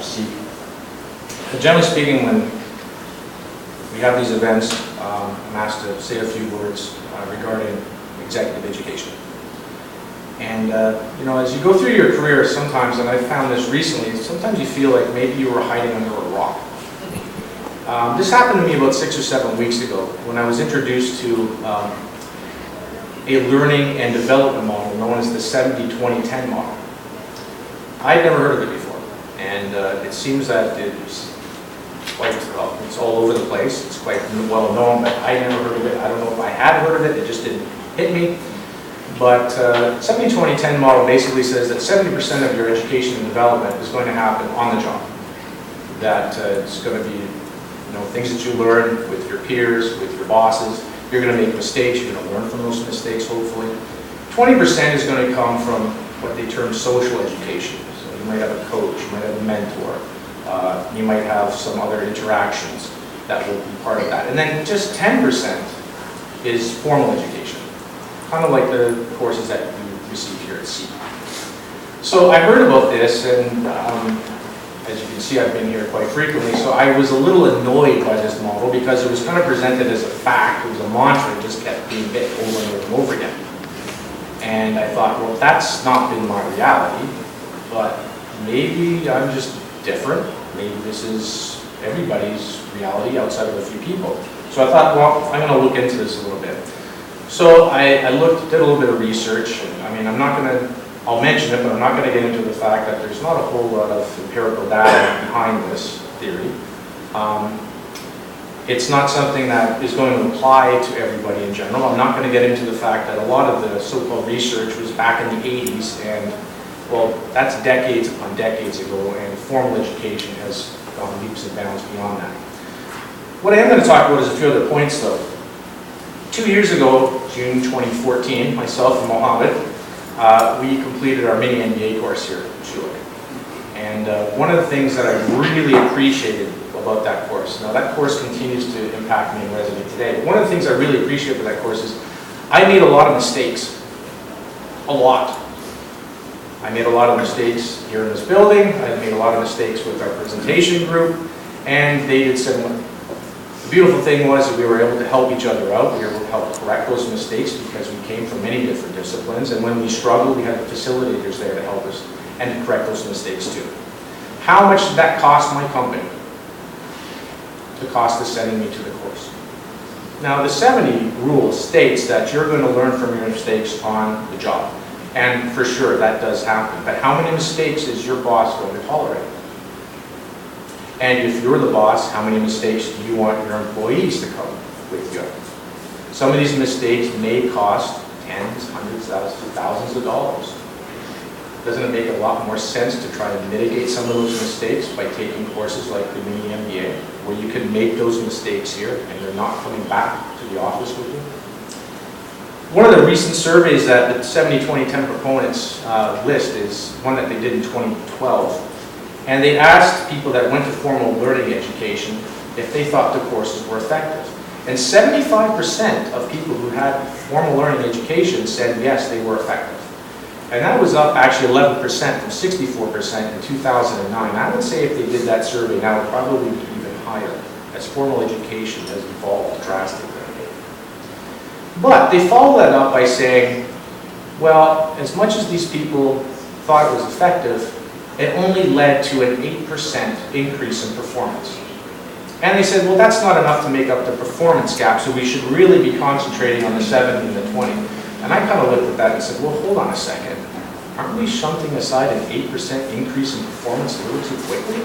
SEEC. Generally speaking, when we have these events, I'm asked to say a few words regarding executive education. And you know, as you go through your career sometimes, and I've found this recently, sometimes you feel like maybe you were hiding under a rock. This happened to me about 6 or 7 weeks ago when I was introduced to a learning and development model known as the 70-20-10 model. I'd never heard of it before, and it seems that it's quite, well, it's all over the place. It's quite well known, but I never heard of it. I don't know if I had heard of it, it just didn't hit me. But 70-20-10 model basically says that 70% of your education and development is going to happen on the job. That it's going to be, you know, things that you learn with your peers, with your bosses. You're going to make mistakes, you're going to learn from those mistakes, hopefully. 20% is going to come from what they term social education. So you might have a coach, you might have a mentor, you might have some other interactions that will be part of that. And then just 10% is formal education, kind of like the courses that you receive here at SEEC. So I heard about this, and as you can see, I've been here quite frequently, so I was a little annoyed by this model because it was kind of presented as a fact, it was a mantra, it just kept being hit over and over again. And I thought, well, that's not been my reality, but maybe I'm just different. Maybe this is everybody's reality outside of a few people. So I thought, well, I'm going to look into this a little bit. So I did a little bit of research. And, I mean, I'll mention it, but I'm not going to get into the fact that there's not a whole lot of empirical data behind this theory. It's not something that is going to apply to everybody in general. I'm not going to get into the fact that a lot of the so-called research was back in the 80s, and, well, that's decades upon decades ago, and formal education has gone leaps and bounds beyond that. What I am going to talk about is a few other points, though. 2 years ago, June 2014, myself and Mohammed, we completed our mini MBA course here in Chile. And one of the things that I really appreciated about that course, now that course continues to impact me in resident today, but one of the things I really appreciate about that course is I made a lot of mistakes. A lot. I made a lot of mistakes here in this building, I made a lot of mistakes with our presentation group, and they did similar. The beautiful thing was that we were able to help each other out. We were able to help correct those mistakes because we came from many different disciplines, and when we struggled, we had the facilitators there to help us and to correct those mistakes too. How much did that cost my company? The cost of sending me to the course. Now, the 70 rule states that you're going to learn from your mistakes on the job, and for sure that does happen. But how many mistakes is your boss going to tolerate? And if you're the boss, how many mistakes do you want your employees to come with you? Some of these mistakes may cost tens, hundreds, thousands of dollars. Doesn't it make a lot more sense to try to mitigate some of those mistakes by taking courses like the mini MBA, where you can make those mistakes here and they're not coming back to the office with you? One of the recent surveys that the 70-20-10 proponents list is one that they did in 2012. And they asked people that went to formal learning education if they thought the courses were effective. And 75% of people who had formal learning education said yes, they were effective. And that was up actually 11% from 64% in 2009. I would say if they did that survey now, it would probably be even higher, as formal education has evolved drastically. But they follow that up by saying, well, as much as these people thought it was effective, it only led to an 8% increase in performance. And they said, well, that's not enough to make up the performance gap, so we should really be concentrating on the 70 and the 20. And I kind of looked at that and said, well, hold on a second. Aren't we shunting aside an 8% increase in performance a little too quickly?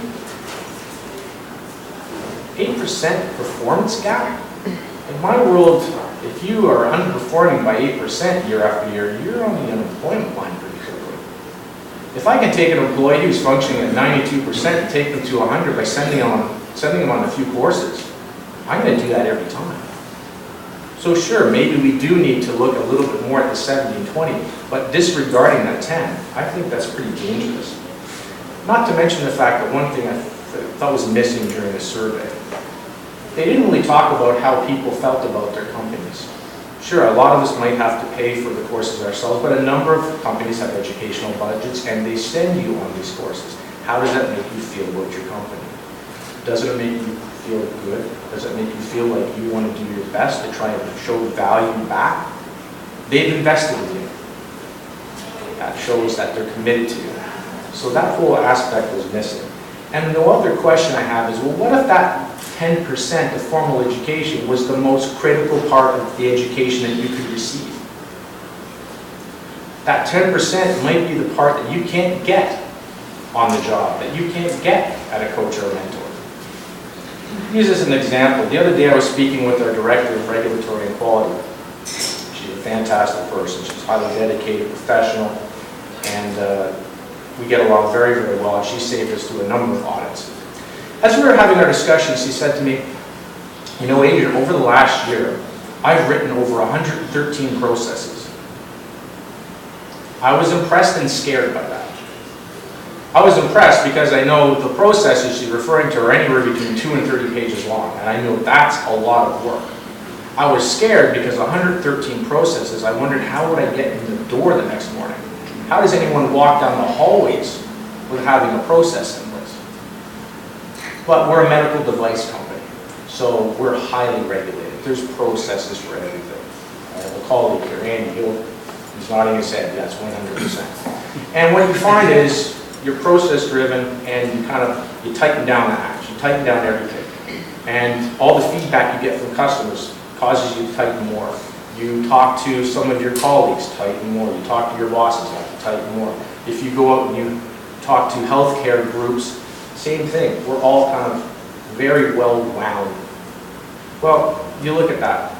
8% performance gap? In my world, if you are underperforming by 8% year after year, you're on the unemployment line pretty quickly. If I can take an employee who's functioning at 92% and take them to 100 by sending them on a few courses, I'm going to do that every time. So sure, maybe we do need to look a little bit more at the 70 and 20, but disregarding that 10, I think that's pretty dangerous. Not to mention the fact that one thing I thought was missing during the survey, they didn't really talk about how people felt about their companies. Sure, a lot of us might have to pay for the courses ourselves, but a number of companies have educational budgets and they send you on these courses. How does that make you feel about your company? Does it make you feel good? Does it make you feel like you want to do your best to try and show value back? They've invested in you. That shows that they're committed to you. So that whole aspect was missing. And the other question I have is, well, what if that 10% of formal education was the most critical part of the education that you could receive? That 10% might be the part that you can't get on the job, that you can't get at a coach or a mentor. Use this as an example. The other day I was speaking with our Director of Regulatory and Quality. She's a fantastic person. She's highly dedicated, professional, and we get along very, very well, and she saved us through a number of audits. As we were having our discussion, she said to me, you know, Adrian, over the last year, I've written over 113 processes. I was impressed and scared by that. I was impressed because I know the processes she's referring to are anywhere between 2 and 30 pages long, and I know that's a lot of work. I was scared because 113 processes, I wondered how would I get in the door the next morning? How does anyone walk down the hallways with having a process in place? But we're a medical device company, so we're highly regulated. There's processes for everything. I have a colleague here, Andy, he's nodding his head, yes, 100%. And what you find is you're process driven and you tighten down the act, you tighten down everything. And all the feedback you get from customers causes you to tighten more. You talk to some of your colleagues, tighten more. You talk to your bosses, have to tighten more. If you go out and you talk to healthcare groups, same thing. We're all kind of very well wound. Well, you look at that.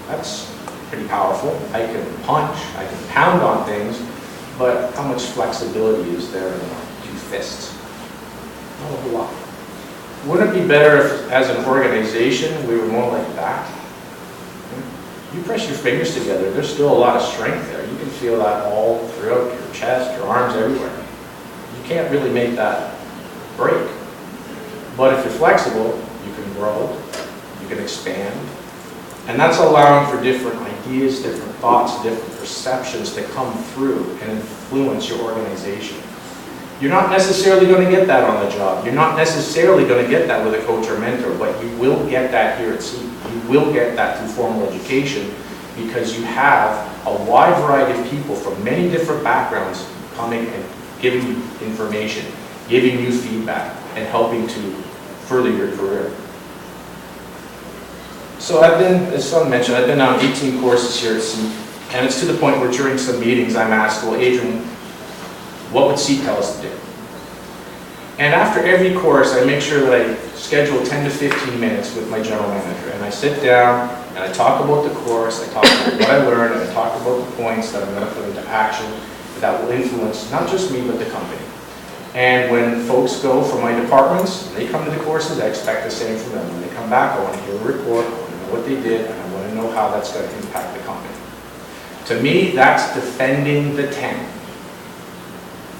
That's pretty powerful. I can punch, I can pound on things, but how much flexibility is there in 2 fists? Not a whole lot. Wouldn't it be better if, as an organization, we were more like that? You press your fingers together, there's still a lot of strength there. You can feel that all throughout your chest, your arms, everywhere. You can't really make that break. But if you're flexible, you can grow, you can expand. And that's allowing for different ideas, different thoughts, different perceptions to come through and influence your organization. You're not necessarily going to get that on the job. You're not necessarily going to get that with a coach or mentor, but you will get that here at SEEC. You will get that through formal education because you have a wide variety of people from many different backgrounds coming and giving you information, giving you feedback, and helping to further your career. So I've been, as Son mentioned, I've been on 18 courses here at SEEC, and it's to the point where during some meetings I'm asked, well, Adrian, what would SEEC tell us to do? And after every course, I make sure that I schedule 10 to 15 minutes with my general manager, and I sit down and I talk about the course, I talk about what I learned, and I talk about the points that I'm going to put into action that will influence not just me, but the company. And when folks go from my departments, they come to the courses, I expect the same from them. When they come back, I want to hear a report, I want to know what they did, and I want to know how that's going to impact the company. To me, that's defending the 10.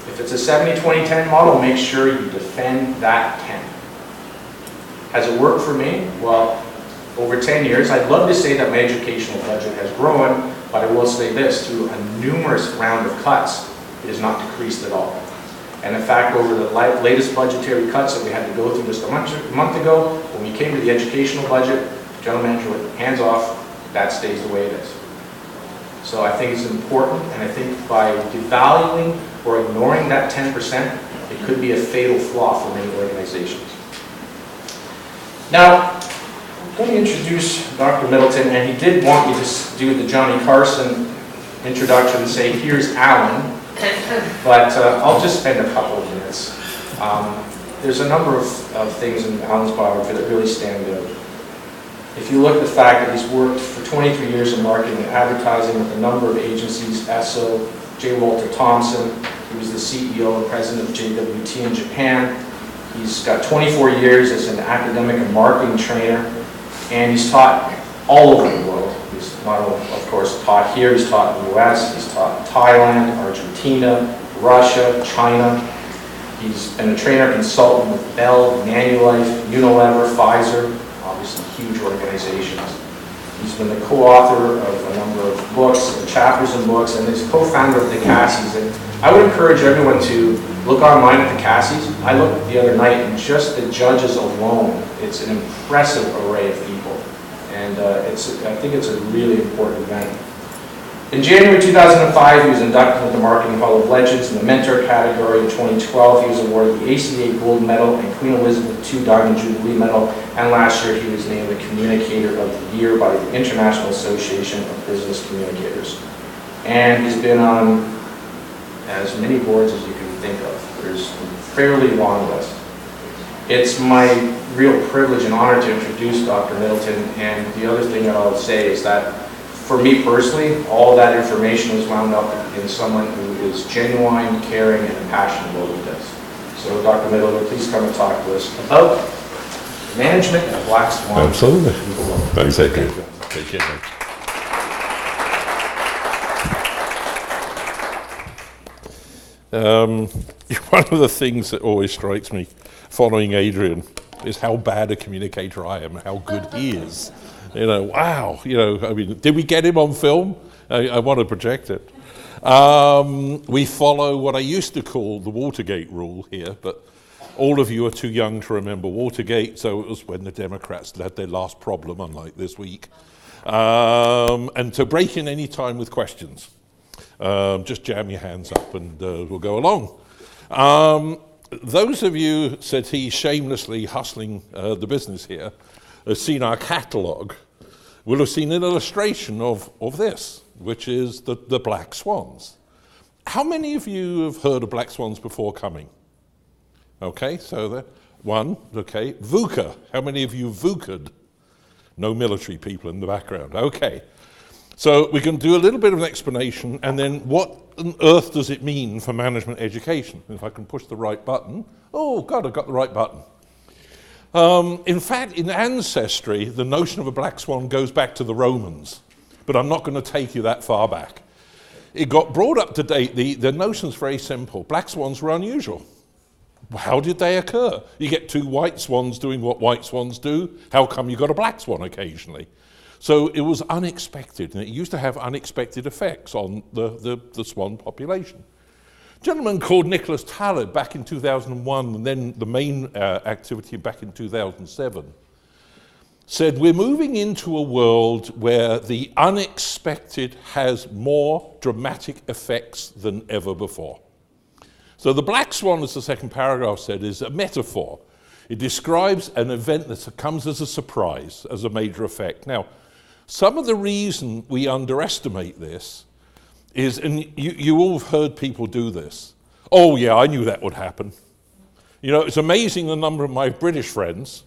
If it's a 70-20-10 model, make sure you defend that 10. Has it worked for me? Well, over 10 years, I'd love to say that my educational budget has grown, but I will say this, through a numerous round of cuts, it has not decreased at all. And in fact, over the latest budgetary cuts that we had to go through just a month ago, when we came to the educational budget, the general manager went hands off, that stays the way it is. So I think it's important, and I think by devaluing or ignoring that 10%, it could be a fatal flaw for many organizations. Now, I'm going to introduce Dr. Middleton, and he did want me to do the Johnny Carson introduction and say, here's Alan, but I'll just spend a couple of minutes. There's a number of things in Alan's biography that really stand out. If you look at the fact that he's worked for 23 years in marketing and advertising with a number of agencies, Esso, J. Walter Thompson, he was the CEO and president of JWT in Japan. He's got 24 years as an academic and marketing trainer, and he's taught all over the world. He's not only, of course, taught here, he's taught in the US, he's taught in Thailand, Argentina, Russia, China. He's been a trainer consultant with Bell, Manulife, Unilever, Pfizer, obviously huge organizations. He's been the co-author of a number of books and chapters in books, and is co-founder of the Cassies. And I would encourage everyone to look online at the Cassies. I looked the other night, and just the judges alone, it's an impressive array of people. And I think it's a really important event. In January 2005, he was inducted into the Marketing Hall of Legends in the Mentor category. In 2012, he was awarded the ACA Gold Medal and Queen Elizabeth II Diamond Jubilee Medal. And last year, he was named the Communicator of the Year by the International Association of Business Communicators. And he's been on as many boards as you can think of. There's a fairly long list. It's my real privilege and honor to introduce Dr. Middleton. And the other thing that I'll say is that for me personally, all that information was wound up in someone who is genuine, caring, and passionate about what he does. So Dr. Middleton, please come and talk to us about management at Black Swan. Absolutely. Thanks, Adrian. Take care. One of the things that always strikes me following Adrian is how bad a communicator I am, how good he is. You know, wow, you know, I mean, did we get him on film? I want to project it. We follow what I used to call the Watergate Rule here, but all of you are too young to remember Watergate, so it was when the Democrats had their last problem, unlike this week. And to break in any time with questions. Just jam your hands up and we'll go along. Those of you, said he, shamelessly hustling the business here, have seen our catalogue, will have seen an illustration of this, which is the Black Swans. How many of you have heard of Black Swans before coming? Okay, so one, okay. VUCA, how many of you VUCA'd? No military people in the background, okay. So we can do a little bit of an explanation, and then what on earth does it mean for management education? If I can push the right button. Oh God, I've got the right button. In fact, in ancestry, the notion of a black swan goes back to the Romans, but I'm not going to take you that far back. It got brought up to date. The notion's very simple. Black swans were unusual. How did they occur? You get two white swans doing what white swans do. How come you got a black swan occasionally? So it was unexpected, and it used to have unexpected effects on the swan population. A gentleman called Nicholas Taleb back in 2001, and then the main activity back in 2007, said we're moving into a world where the unexpected has more dramatic effects than ever before. So the black swan, as the second paragraph said, is a metaphor. It describes an event that comes as a surprise, as a major effect. Now, some of the reason we underestimate this is, and you all have heard people do this. Oh yeah, I knew that would happen. You know, it's amazing the number of my British friends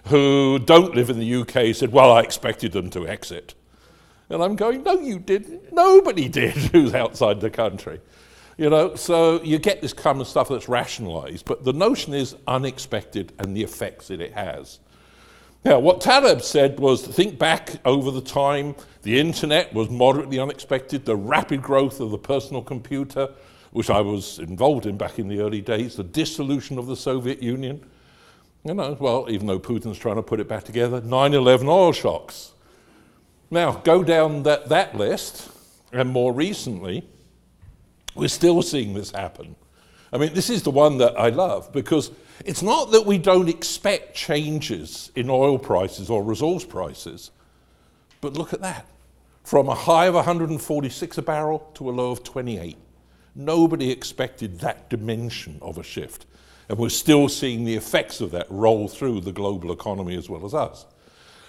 who don't live in the UK said, well, I expected them to exit. And I'm going, no, you didn't. Nobody did who's outside the country. You know, so you get this kind of stuff that's rationalized, but the notion is unexpected and the effects that it has. Now, what Taleb said was, think back over the time, the internet was moderately unexpected, the rapid growth of the personal computer, which I was involved in back in the early days, the dissolution of the Soviet Union, you know, well, even though Putin's trying to put it back together, 9/11 oil shocks. Now, go down that list, and more recently, we're still seeing this happen. I mean, this is the one that I love, because it's not that we don't expect changes in oil prices or resource prices, but look at that. From a high of 146 a barrel to a low of 28. Nobody expected that dimension of a shift. And we're still seeing the effects of that roll through the global economy as well as us.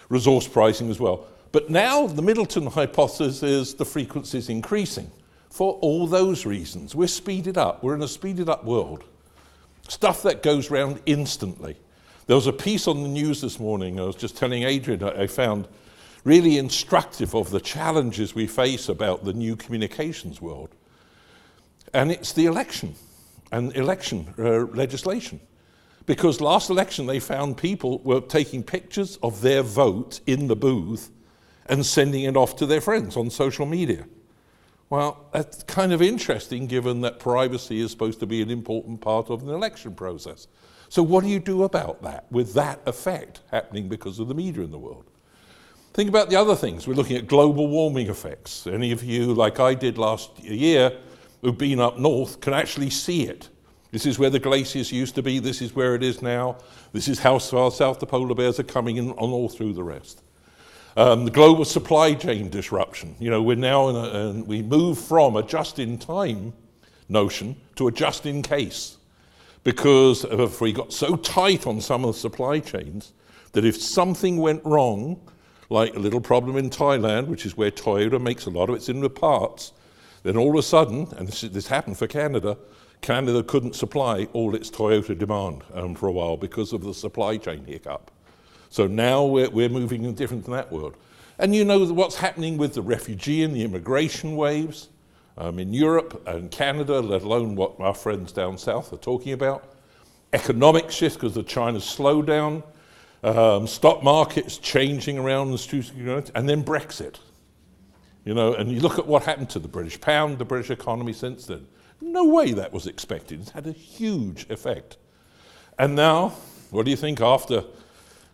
Resource pricing as well. But now the Middleton hypothesis is the frequency is increasing. For all those reasons, we're speeded up. We're in a speeded up world. Stuff that goes round instantly. There was a piece on the news this morning, I was just telling Adrian, I found really instructive of the challenges we face about the new communications world. And it's the election and election legislation. Because last election they found people were taking pictures of their vote in the booth and sending it off to their friends on social media. Well, that's kind of interesting given that privacy is supposed to be an important part of an election process. So what do you do about that, with that effect happening because of the media in the world? Think about the other things. We're looking at global warming effects. Any of you, like I did last year, who've been up north can actually see it. This is where the glaciers used to be, this is where it is now, this is how far south the polar bears are coming in, and all through the rest. The global supply chain disruption. We're now we move from a just-in-time notion to a just-in-case, because if we got so tight on some of the supply chains that if something went wrong, like a little problem in Thailand, which is where Toyota makes a lot of its in the parts, then all of a sudden, and this happened for Canada couldn't supply all its Toyota demand for a while because of the supply chain hiccup. So now we're moving in different than that world. And what's happening with the refugee and the immigration waves in Europe and Canada, let alone what our friends down south are talking about. Economic shifts because of China's slowdown, stock markets changing around the streets, and then Brexit. And you look at what happened to the British pound, the British economy since then. No way that was expected. It's had a huge effect. And now, what do you think after,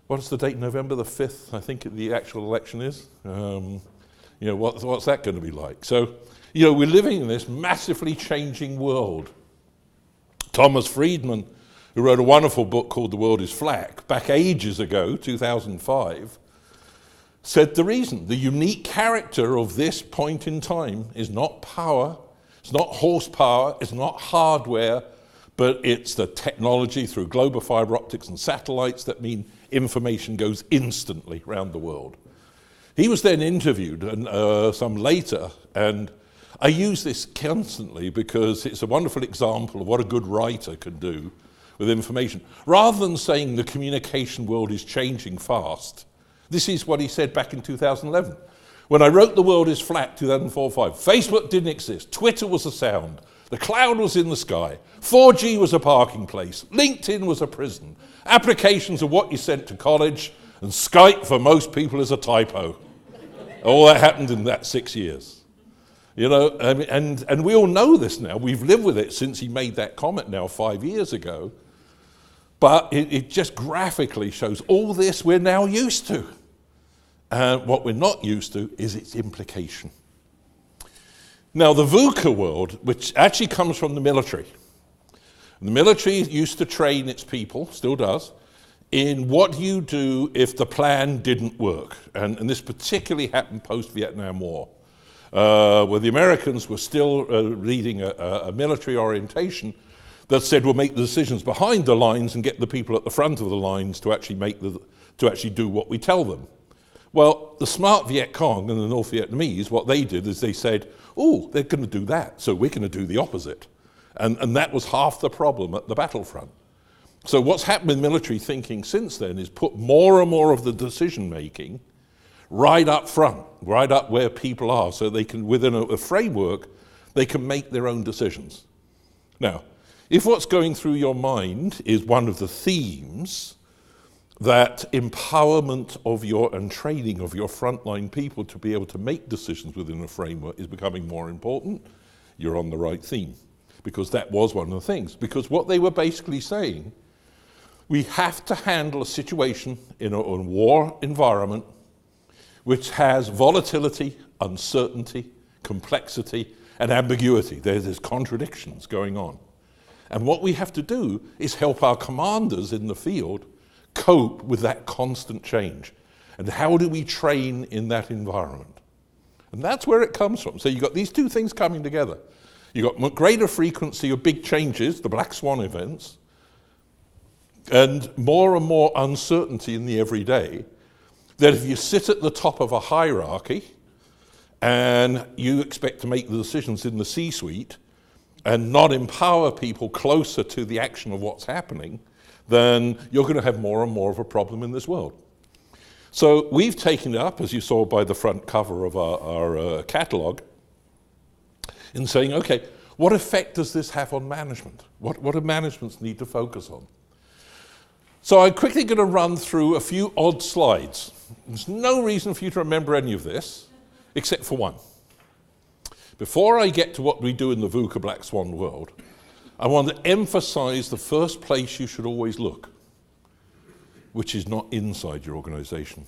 what's the date, November the 5th, I think the actual election is? What's that going to be like? So, we're living in this massively changing world. Thomas Friedman, who wrote a wonderful book called The World is Flat, back ages ago, 2005, said the unique character of this point in time is not power, it's not horsepower, it's not hardware, but it's the technology through global fiber optics and satellites that mean information goes instantly around the world. He was then interviewed some later, and I use this constantly because it's a wonderful example of what a good writer can do with information. Rather than saying the communication world is changing fast, this is what he said back in 2011. When I wrote The World is Flat, 2004-05, Facebook didn't exist, Twitter was a sound, the cloud was in the sky, 4G was a parking place, LinkedIn was a prison, applications are what you sent to college, and Skype for most people is a typo. All that happened in that 6 years. And we all know this now. We've lived with it since he made that comment now 5 years ago. But it just graphically shows all this we're now used to. And what we're not used to is its implication. Now, the VUCA world, which actually comes from the military. The military used to train its people, still does, in what you do if the plan didn't work. And this particularly happened post-Vietnam War, where the Americans were still leading a military orientation that said we'll make the decisions behind the lines and get the people at the front of the lines to actually do what we tell them. Well, the smart Viet Cong and the North Vietnamese, what they did is they said, oh, they're going to do that, so we're going to do the opposite. And that was half the problem at the battlefront. So what's happened with military thinking since then is put more and more of the decision-making right up front, right up where people are, so they can, within a framework, they can make their own decisions. Now, if what's going through your mind is one of the themes that empowerment of and training of your frontline people to be able to make decisions within a framework is becoming more important, you're on the right theme. Because that was one of the things. Because what they were basically saying, we have to handle a situation in a war environment which has volatility, uncertainty, complexity, and ambiguity. There's contradictions going on. And what we have to do is help our commanders in the field cope with that constant change. And how do we train in that environment? And that's where it comes from. So you've got these two things coming together. You've got greater frequency of big changes, the Black Swan events, and more uncertainty in the everyday, that if you sit at the top of a hierarchy and you expect to make the decisions in the C-suite and not empower people closer to the action of what's happening, then you're going to have more and more of a problem in this world. So we've taken it up, as you saw by the front cover of our catalogue, in saying, okay, what effect does this have on management? What do managements need to focus on? So I'm quickly going to run through a few odd slides. There's no reason for you to remember any of this, except for one. Before I get to what we do in the VUCA Black Swan world, I want to emphasize the first place you should always look, which is not inside your organization,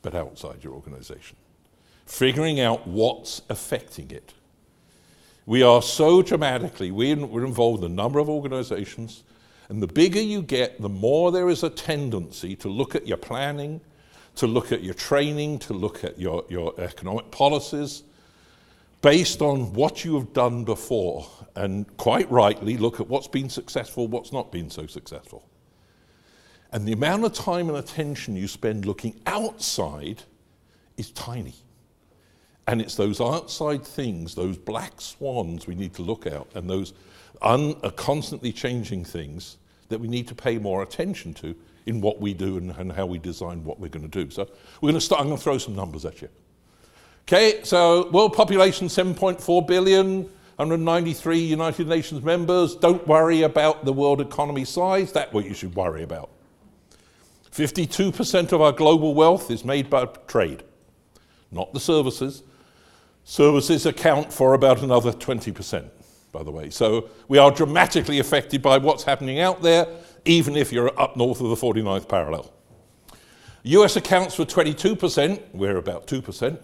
but outside your organization. Figuring out what's affecting it. We are so dramatically, we're involved in a number of organizations, and the bigger you get, the more there is a tendency to look at your planning, to look at your training, to look at your economic policies, based on what you have done before, and quite rightly look at what's been successful, what's not been so successful. And the amount of time and attention you spend looking outside is tiny. And it's those outside things, those black swans we need to look at, and those constantly changing things that we need to pay more attention to in what we do and how we design what we're going to do. So I'm going to throw some numbers at you. Okay, so world population 7.4 billion, 193 United Nations members. Don't worry about the world economy size, that's what you should worry about. 52% of our global wealth is made by trade, not the services. Services account for about another 20%, by the way. So we are dramatically affected by what's happening out there, even if you're up north of the 49th parallel. US accounts for 22%, we're about 2%.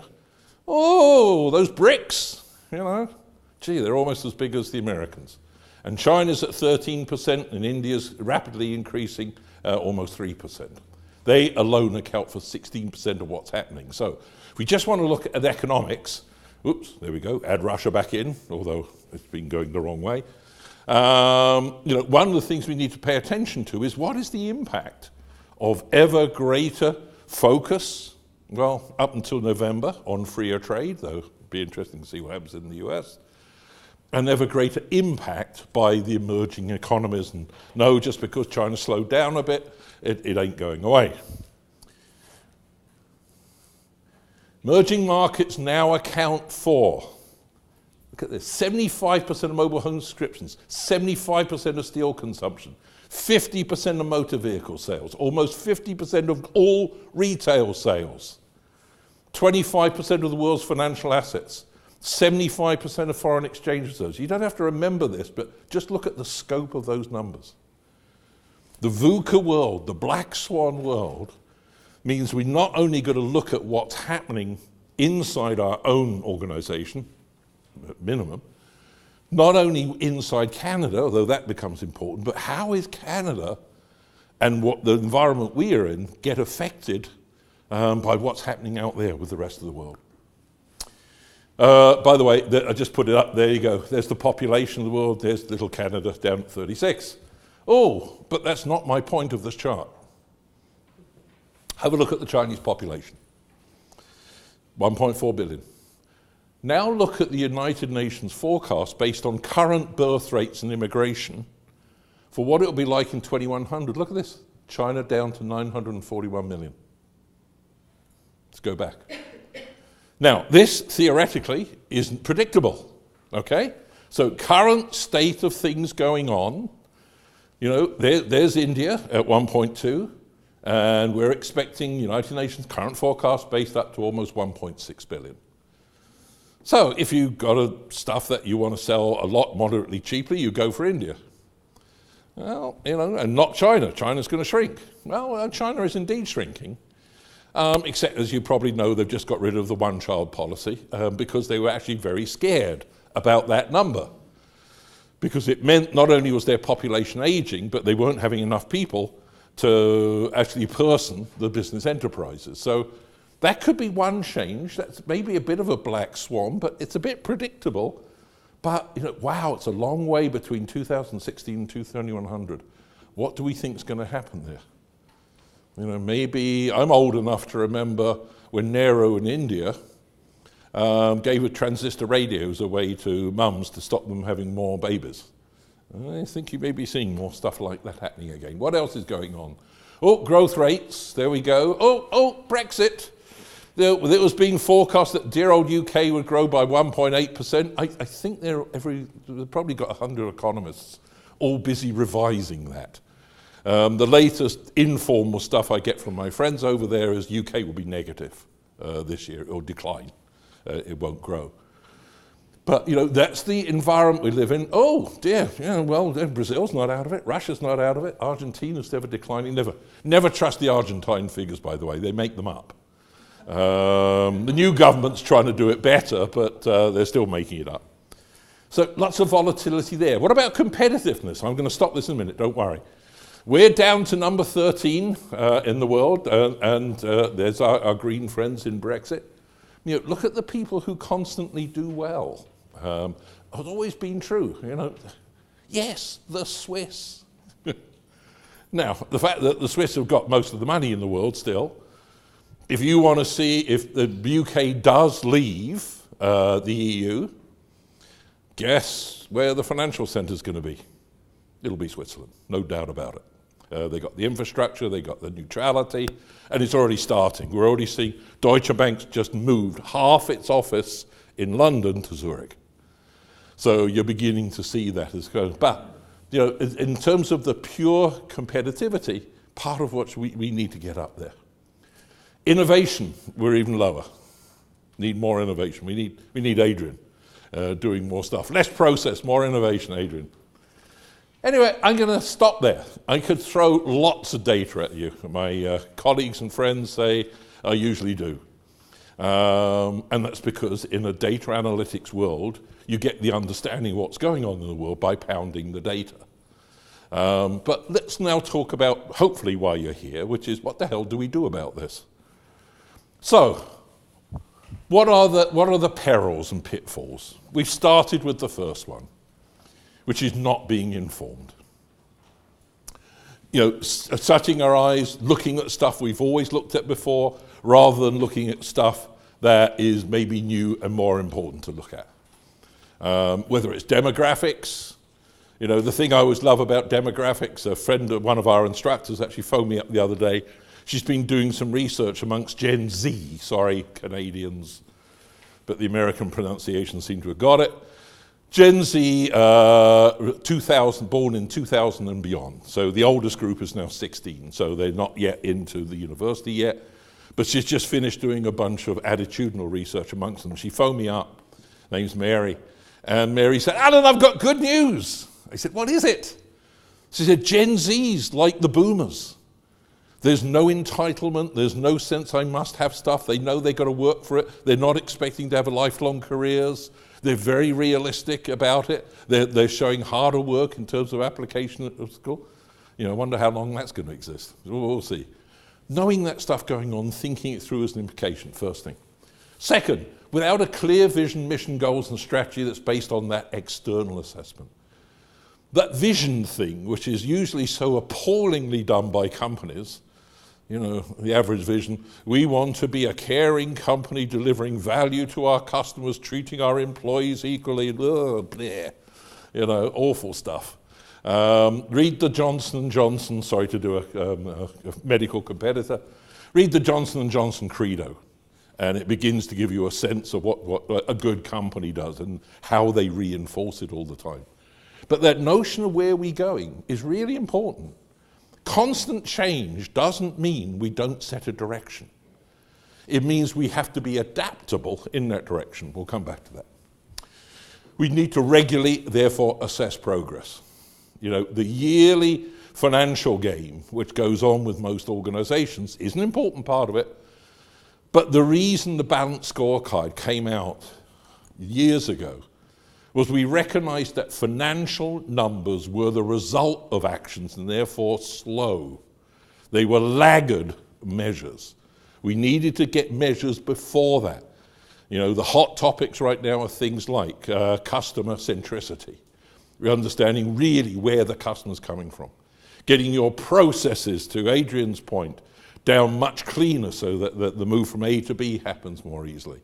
Oh, those BRICS, you know, gee, they're almost as big as the Americans. And China's at 13%, and India's rapidly increasing, almost 3%. They alone account for 16% of what's happening. So if we just want to look at economics, oops, there we go, add Russia back in, although it's been going the wrong way. One of the things we need to pay attention to is what is the impact of ever greater focus, well, up until November, on freer trade, though it'd be interesting to see what happens in the US, and ever greater impact by the emerging economies. And no, just because China slowed down a bit, it ain't going away. Emerging markets now account for, look at this, 75% of mobile home subscriptions, 75% of steel consumption, 50% of motor vehicle sales, almost 50% of all retail sales, 25% of the world's financial assets, 75% of foreign exchange reserves. You don't have to remember this, but just look at the scope of those numbers. The VUCA world, the Black Swan world, means we not only got to look at what's happening inside our own organization, at minimum, not only inside Canada, although that becomes important, but how is Canada and what the environment we are in get affected by what's happening out there with the rest of the world. By the way, I just put it up, there you go. There's the population of the world, there's little Canada down at 36. Oh, but that's not my point of this chart. Have a look at the Chinese population, 1.4 billion. Now look at the United Nations forecast based on current birth rates and immigration for what it'll be like in 2100. Look at this, China down to 941 million. Let's go back. Now, this theoretically isn't predictable, okay? So current state of things going on, you know, there's India at 1.2, and we're expecting United Nations current forecast based up to almost 1.6 billion. So if you've got stuff that you want to sell a lot moderately cheaply, you go for India. Well, you know, and not China. China's going to shrink. Well, China is indeed shrinking. Except, as you probably know, they've just got rid of the one-child policy because they were actually very scared about that number. Because it meant not only was their population aging, but they weren't having enough people to actually person the business enterprises. So that could be one change. That's maybe a bit of a black swan, but it's a bit predictable. But, you know, wow, it's a long way between 2016 and 2100. What do we think is going to happen there? You know, maybe I'm old enough to remember when Nehru in India gave transistor radios away to mums to stop them having more babies. I think you may be seeing more stuff like that happening again. What else is going on? Oh, growth rates, there we go. Oh, Brexit. It was being forecast that dear old UK would grow by 1.8%. I think they've probably got 100 economists all busy revising that. The latest informal stuff I get from my friends over there is UK will be negative this year, or decline. It won't grow. But, you know, that's the environment we live in. Oh, dear, yeah, well, Brazil's not out of it. Russia's not out of it. Argentina's never declining. Never trust the Argentine figures, by the way. They make them up. The new government's trying to do it better, but they're still making it up. So lots of volatility there. What about competitiveness? I'm going to stop this in a minute, don't worry. We're down to number 13 in the world, and there's our green friends in Brexit. You know, look at the people who constantly do well. It's always been true, you know. Yes, the Swiss. Now, the fact that the Swiss have got most of the money in the world still, if you want to see if the UK does leave the EU, guess where the financial centre is going to be? It'll be Switzerland, no doubt about it. They got the infrastructure, they got the neutrality, and it's already starting. We're already seeing Deutsche Bank's just moved half its office in London to Zurich. So you're beginning to see that as going. But you know, in terms of the pure competitivity, part of what we need to get up there. Innovation, we're even lower. Need more innovation. We need Adrian doing more stuff. Less process, more innovation, Adrian. Anyway, I'm going to stop there. I could throw lots of data at you. My colleagues and friends say I usually do. And that's because in a data analytics world, you get the understanding of what's going on in the world by pounding the data. But let's now talk about, hopefully why you're here, which is what the hell do we do about this? So, what are the perils and pitfalls? We've started with the first one, which is not being informed. You know, shutting our eyes, looking at stuff we've always looked at before, rather than looking at stuff that is maybe new and more important to look at. Whether it's demographics, you know, the thing I always love about demographics, a friend of one of our instructors actually phoned me up the other day. She's been doing some research amongst Gen Z, sorry, Canadians, but the American pronunciation seemed to have got it. Gen Z, 2000, born in 2000 and beyond. So the oldest group is now 16, so they're not yet into the university yet. But she's just finished doing a bunch of attitudinal research amongst them. She phoned me up, name's Mary, and Mary said, Alan, I've got good news. I said, what is it? She said, Gen Z's like the boomers. There's no entitlement, there's no sense I must have stuff. They know they've got to work for it. They're not expecting to have lifelong careers. They're very realistic about it. They're showing harder work in terms of application at school. You know, I wonder how long that's going to exist. We'll see. Knowing that stuff going on, thinking it through as an implication, first thing. Second, without a clear vision, mission, goals, and strategy that's based on that external assessment. That vision thing, which is usually so appallingly done by companies, you know, the average vision, we want to be a caring company delivering value to our customers, treating our employees equally, bleh, you know, awful stuff. Read the Johnson & Johnson, sorry to do a medical competitor, read the Johnson & Johnson credo, and it begins to give you a sense of what a good company does and how they reinforce it all the time. But that notion of where we're going is really important. Constant change doesn't mean we don't set a direction. It means we have to be adaptable in that direction. We'll come back to that. We need to regularly, therefore, assess progress. You know, the yearly financial game, which goes on with most organizations, is an important part of it. But the reason the balanced scorecard came out years ago was we recognized that financial numbers were the result of actions and therefore slow. They were laggard measures. We needed to get measures before that. You know, the hot topics right now are things like customer centricity. We're understanding really where the customer's coming from. Getting your processes, to Adrian's point, down much cleaner so that the move from A to B happens more easily.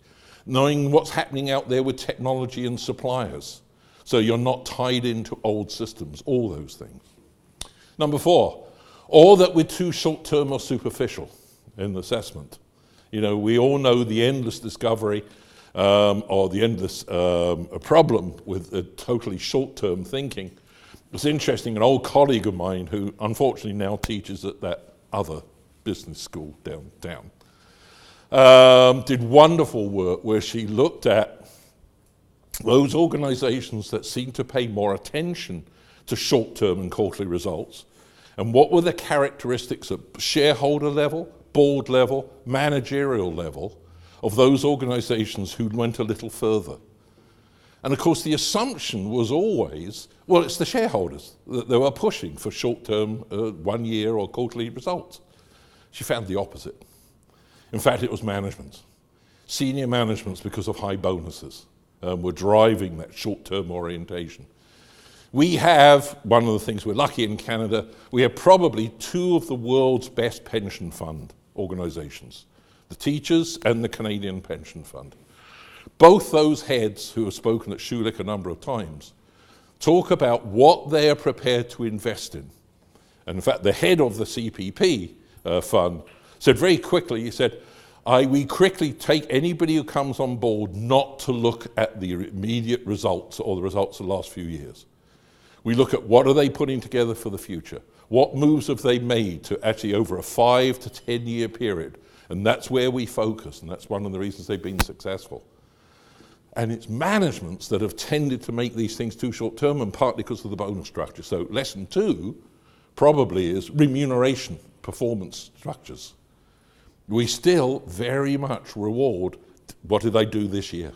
Knowing what's happening out there with technology and suppliers, so you're not tied into old systems, all those things. Number 4, or that we're too short-term or superficial in assessment. You know, we all know the endless discovery or the endless problem with totally short-term thinking. It's interesting, an old colleague of mine who unfortunately now teaches at that other business school downtown, did wonderful work where she looked at those organizations that seem to pay more attention to short-term and quarterly results, and what were the characteristics at shareholder level, board level, managerial level of those organizations who went a little further. And of course, the assumption was always, well, it's the shareholders that they were pushing for short-term, 1 year or quarterly results. She found the opposite. In fact, it was management. Senior managements, because of high bonuses, were driving that short-term orientation. We have, one of the things we're lucky in Canada, we have probably two of the world's best pension fund organizations, the Teachers and the Canadian Pension Fund. Both those heads, who have spoken at Schulich a number of times, talk about what they are prepared to invest in. And in fact, the head of the CPP fund said very quickly, he said, we quickly take anybody who comes on board not to look at the immediate results or the results of the last few years. We look at what are they putting together for the future? What moves have they made to actually over a 5 to 10 year period? And that's where we focus, and that's one of the reasons they've been successful. And it's managements that have tended to make these things too short term, and partly because of the bonus structure. So lesson 2 probably is remuneration, performance structures. We still very much reward what did I do this year,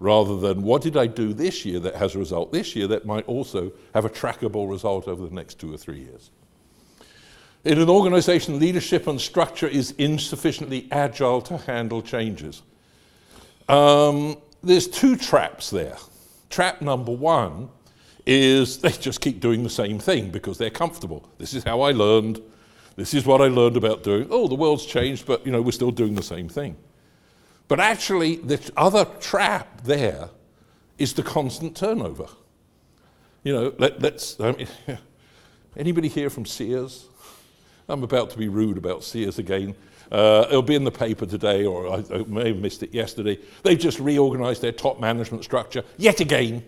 rather than what did I do this year that has a result this year that might also have a trackable result over the next 2 or 3 years. In an organization, leadership and structure is insufficiently agile to handle changes. There's 2 traps there. Trap number 1 is they just keep doing the same thing because they're comfortable. This is how I learned. This is what I learned about doing. Oh, the world's changed, but we're still doing the same thing. But actually, the other trap there is the constant turnover. Anybody here from Sears? I'm about to be rude about Sears again. It'll be in the paper today, or I may have missed it yesterday. They've just reorganized their top management structure yet again.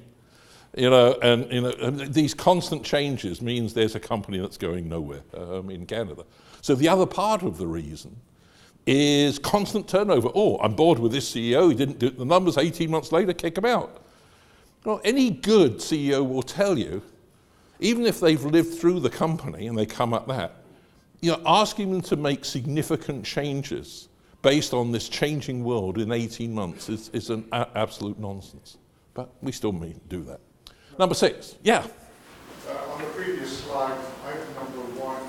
And these constant changes means there's a company that's going nowhere in Canada. So the other part of the reason is constant turnover. Oh, I'm bored with this CEO, he didn't do the numbers, 18 months later, kick him out. Well, any good CEO will tell you, even if they've lived through the company and they come at that, asking them to make significant changes based on this changing world in 18 months is an absolute nonsense. But we still may do that. Number 6, yeah? On the previous slide, item number 1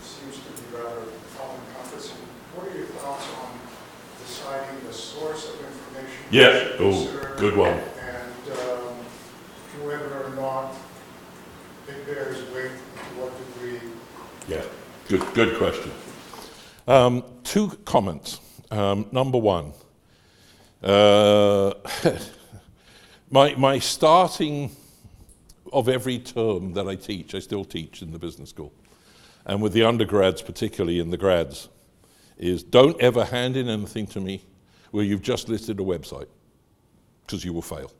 seems to be rather all-encompassing. What are your thoughts on deciding the source of information? Yeah, oh, good one. And whether or not it bears weight, to what degree? Yeah, good question. 2 comments. Number 1, my starting of every term that I teach, I still teach in the business school, and with the undergrads, particularly in the grads, is don't ever hand in anything to me where you've just listed a website, because you will fail.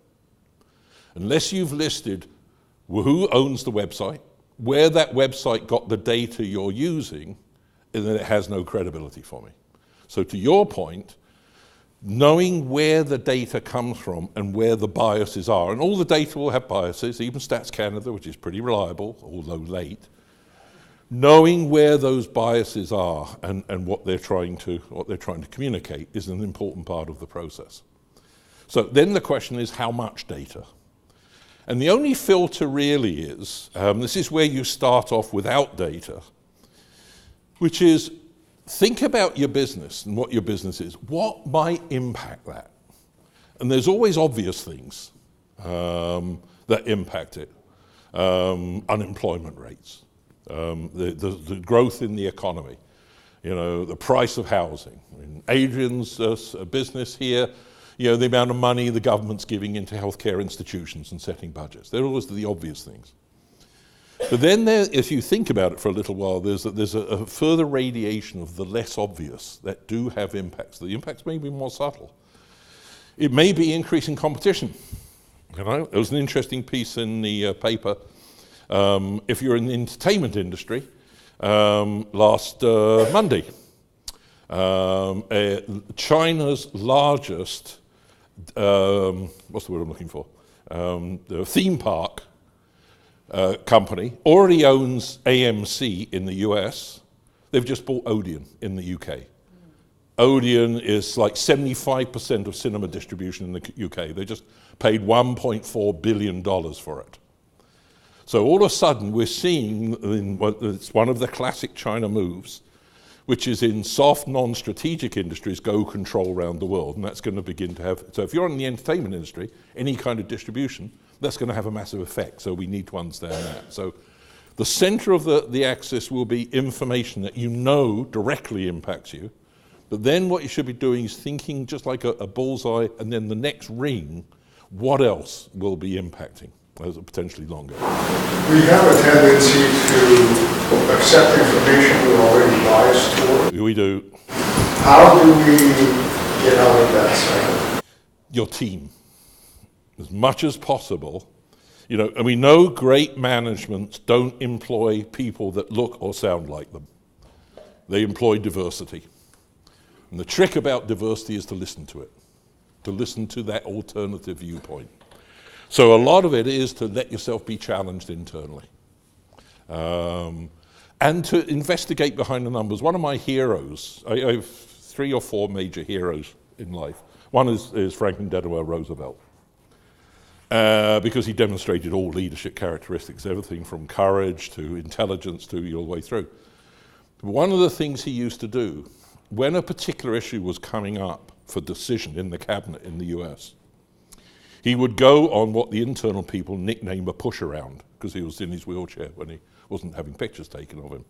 Unless you've listed who owns the website, where that website got the data you're using, and then it has no credibility for me. So to your point, knowing where the data comes from and where the biases are, and all the data will have biases, even Stats Canada, which is pretty reliable, although late, knowing where those biases are and what they're trying to communicate is an important part of the process. So then the question is, how much data? And the only filter really is, this is where you start off without data, which is think about your business and what your business is. What might impact that? And there's always obvious things that impact it. Unemployment rates, the growth in the economy, the price of housing. Adrian's business here, the amount of money the government's giving into healthcare institutions and setting budgets. They're always the obvious things. But then if you think about it for a little while, there's a further radiation of the less obvious that do have impacts. The impacts may be more subtle. It may be increasing competition. There was an interesting piece in the paper. If you're in the entertainment industry, last Monday, China's largest, what's the word I'm looking for? The theme park company already owns AMC in the US. They've just bought Odeon in the UK. Odeon is like 75% of cinema distribution in the UK. They just paid $1.4 billion for it. So all of a sudden we're seeing, it's one of the classic China moves, which is in soft, non-strategic industries, go control around the world, and that's going to begin to have, so if you're in the entertainment industry, any kind of distribution, that's going to have a massive effect, so we need to understand that. So the center of the axis will be information that you know directly impacts you, but then what you should be doing is thinking just like a bullseye, and then the next ring, what else will be impacting as potentially longer? We have a tendency to accept information we're already biased toward. We do. How do we get out of that cycle? Your team, as much as possible. You know, and we know great managements don't employ people that look or sound like them. They employ diversity. And the trick about diversity is to listen to it, to listen to that alternative viewpoint. So a lot of it is to let yourself be challenged internally. And to investigate behind the numbers. One of my heroes, I have 3 or 4 major heroes in life. One is Franklin Delano Roosevelt. Because he demonstrated all leadership characteristics, everything from courage to intelligence to all the way through. But one of the things he used to do, when a particular issue was coming up for decision in the cabinet in the US, he would go on what the internal people nickname a push around, because he was in his wheelchair when he wasn't having pictures taken of him.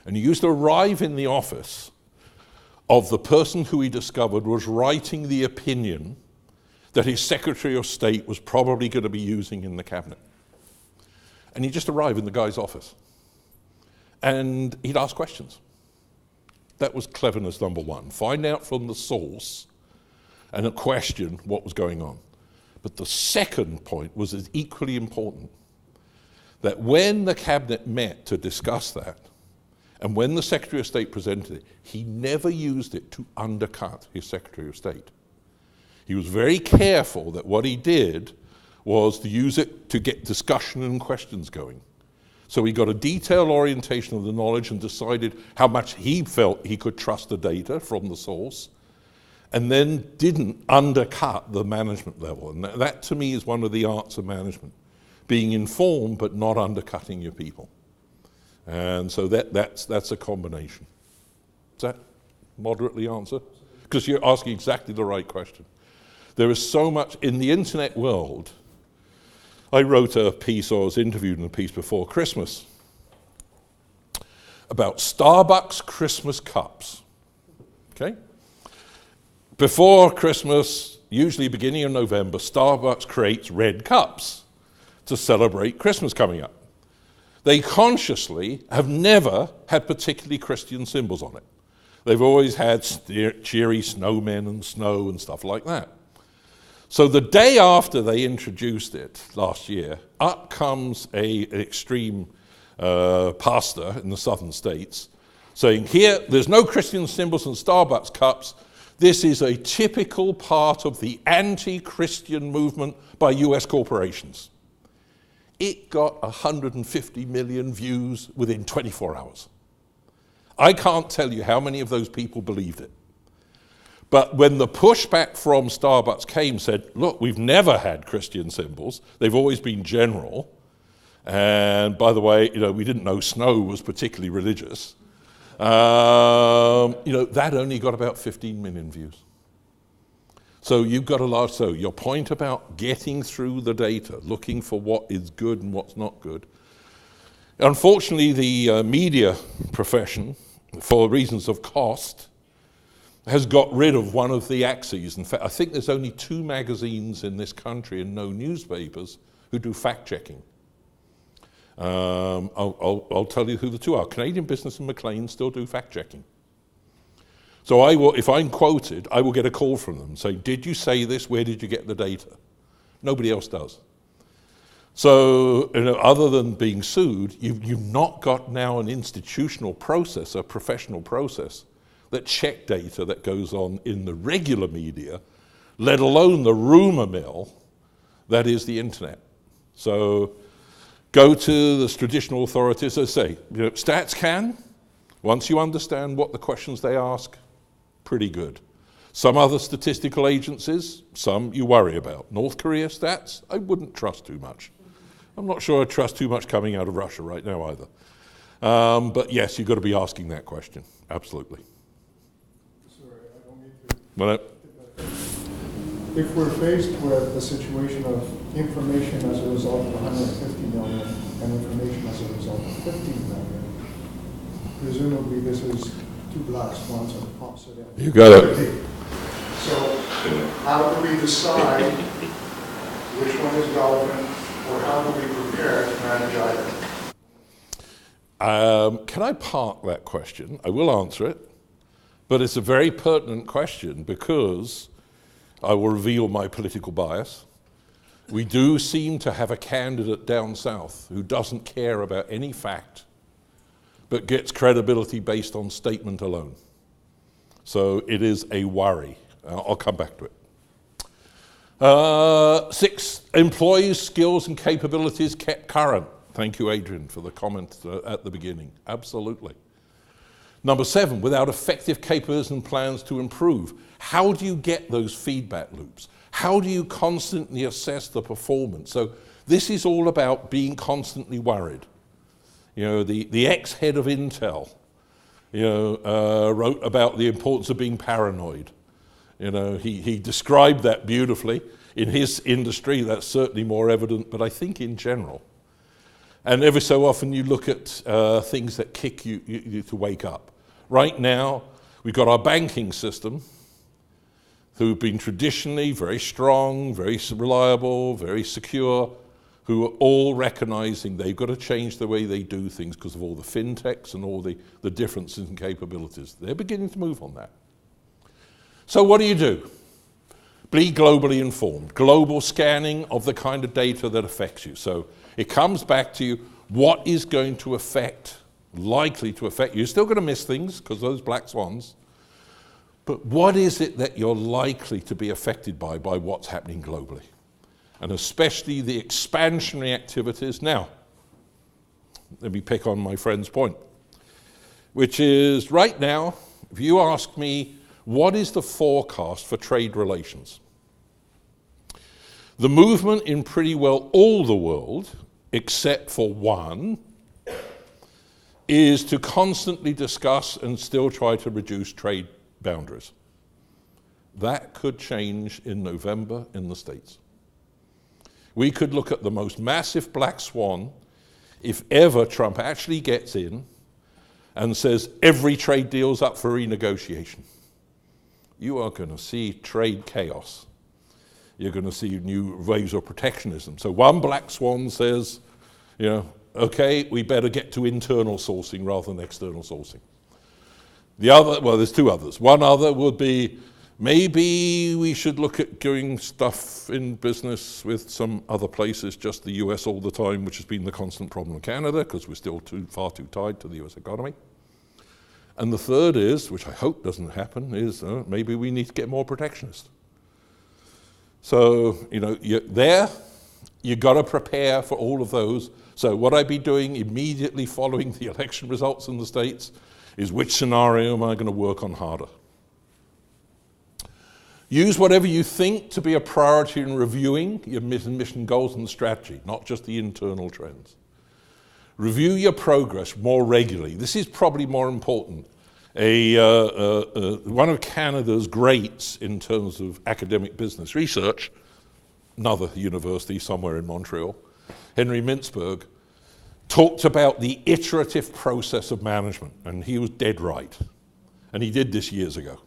And he used to arrive in the office of the person who he discovered was writing the opinion that his Secretary of State was probably going to be using in the cabinet. And he'd just arrive in the guy's office. And he'd ask questions. That was cleverness number 1. Find out from the source and a question what was going on. But the second point was as equally important, that when the cabinet met to discuss that, and when the Secretary of State presented it, he never used it to undercut his Secretary of State. He was very careful that what he did was to use it to get discussion and questions going. So he got a detailed orientation of the knowledge and decided how much he felt he could trust the data from the source, and then didn't undercut the management level. And that to me is one of the arts of management, being informed but not undercutting your people. And so that's a combination. Does that moderately answer? Because you're asking exactly the right question. There is so much in the internet world. I wrote a piece, or was interviewed in a piece before Christmas, about Starbucks Christmas cups. Okay? Before Christmas, usually beginning of November, Starbucks creates red cups to celebrate Christmas coming up. They consciously have never had particularly Christian symbols on it. They've always had cheery snowmen and snow and stuff like that. So the day after they introduced it last year, up comes an extreme pastor in the southern states saying, here, there's no Christian symbols in Starbucks cups. This is a typical part of the anti-Christian movement by US corporations. It got 150 million views within 24 hours. I can't tell you how many of those people believed it. But when the pushback from Starbucks came, said, look, we've never had Christian symbols. They've always been general. And by the way, we didn't know snow was particularly religious. That only got about 15 million views. So you've got a large, so your point about getting through the data, looking for what is good and what's not good. Unfortunately, the media profession, for reasons of cost, has got rid of one of the axes. In fact, I think there's only 2 magazines in this country and no newspapers who do fact-checking. I'll tell you who the 2 are. Canadian Business and Maclean still do fact-checking. So if I'm quoted, I will get a call from them saying, did you say this? Where did you get the data? Nobody else does. So, other than being sued, you've not got now an institutional process, a professional process, that check data that goes on in the regular media, let alone the rumor mill that is the internet. So go to the traditional authorities, as I say, StatsCan, once you understand what the questions they ask, pretty good. Some other statistical agencies, some you worry about. North Korea stats, I wouldn't trust too much. I'm not sure I trust too much coming out of Russia right now either. But yes, you've got to be asking that question, absolutely. Sorry, I don't mean to. Well, If we're faced with a situation of information as a result of 150 million and information as a result of 15 million, presumably this is two black swans on opposite ends. you got it. So how do we decide which one is relevant, or how do we prepare to manage either? Can I park that question? I will answer it, but it's a very pertinent question because I will reveal my political bias. We do seem to have a candidate down south who doesn't care about any fact, but gets credibility based on statement alone. So it is a worry. I'll come back to it. 6, employees' skills and capabilities kept current. Thank you, Adrian, for the comment at the beginning. Absolutely. Number 7, without effective capabilities and plans to improve. How do you get those feedback loops? How do you constantly assess the performance? So this is all about being constantly worried. You know, the ex-head of Intel, wrote about the importance of being paranoid. You know, he described that beautifully. In his industry, that's certainly more evident, but I think in general. And every so often you look at things that kick you to wake up. Right now, we've got our banking system, who've been traditionally very strong, very reliable, very secure, who are all recognizing they've got to change the way they do things because of all the fintechs and all the differences in capabilities. They're beginning to move on that. So what do? Be globally informed. Global scanning of the kind of data that affects you. So it comes back to you, what is going to affect, likely to affect you? You're still going to miss things because those black swans. But what is it that you're likely to be affected by what's happening globally? And especially the expansionary activities. Now, let me pick on my friend's point, which is right now, if you ask me, what is the forecast for trade relations? The movement in pretty well all the world, except for one, is to constantly discuss and still try to reduce trade boundaries. That could change in November in the States. We could look at the most massive black swan if ever Trump actually gets in and says every trade deal's up for renegotiation. You are going to see trade chaos. You're going to see new waves of protectionism. So one black swan says, okay, we better get to internal sourcing rather than external sourcing. The other, well, there's 2 others. One other would be, maybe we should look at doing stuff in business with some other places, just the US all the time, which has been the constant problem in Canada, because we're still far too tied to the US economy. And the third is, which I hope doesn't happen, is maybe we need to get more protectionist. So, you've got to prepare for all of those. So what I'd be doing immediately following the election results in the States is which scenario am I going to work on harder? Use whatever you think to be a priority in reviewing your mission goals and strategy, not just the internal trends. Review your progress more regularly. This is probably more important. One of Canada's greats in terms of academic business research, another university somewhere in Montreal, Henry Mintzberg, talked about the iterative process of management, and he was dead right. And he did this years ago.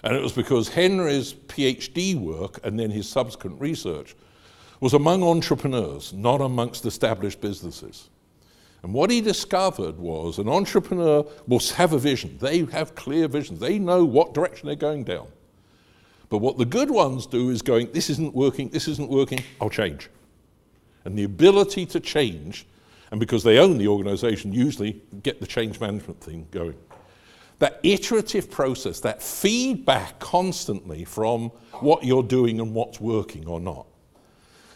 And it was because Henry's PhD work and then his subsequent research was among entrepreneurs, not amongst established businesses. And what he discovered was an entrepreneur will have a vision. They have clear visions. They know what direction they're going down. But what the good ones do is going, this isn't working, I'll change. And the ability to change, and because they own the organization, usually get the change management thing going. That iterative process, that feedback constantly from what you're doing and what's working or not.